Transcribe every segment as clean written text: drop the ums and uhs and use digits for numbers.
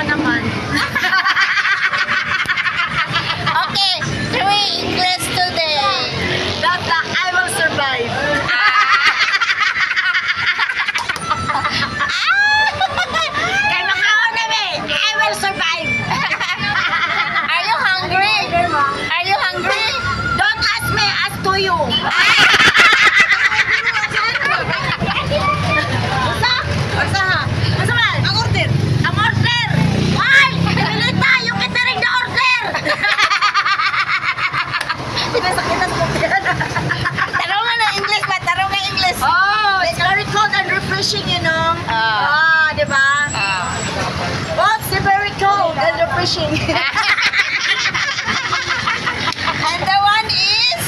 naman. Okay, 3 English today. That I will survive. Kay makaon na be. I will survive. Are you hungry? Are you hungry? Don't ask me, ask to you. Basta ha? Basta man? Ang order. Ang order. Ay! Pilita! Yung catering na order! Sinasakitan ko yan. Tarungan na English ba? Tarungan English. Oh, it's very cold and refreshing, you know? Diba? Oh, it's very cold and refreshing. And the one is?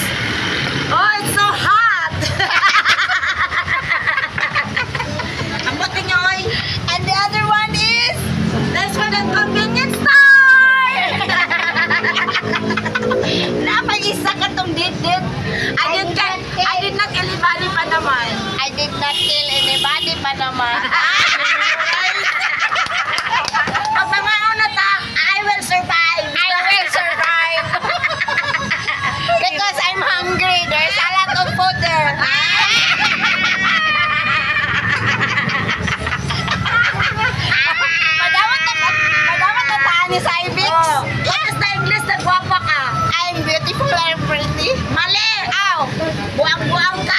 Oh, it's so hot! Ang buti niyo, oy. And the other one is? Let's go to convenience store! Napag-isa ka tong did. I did not ilibali pa naman. I did not kill anybody pa naman. Pag mamao na ta, I will survive! I will survive. Because I'm hungry. There's a lot of food there. Madawat na taan ni Cybix. Oh, what is the English na guwapa ka? I'm beautiful and pretty. Mali! Ow! Buang-buang ka!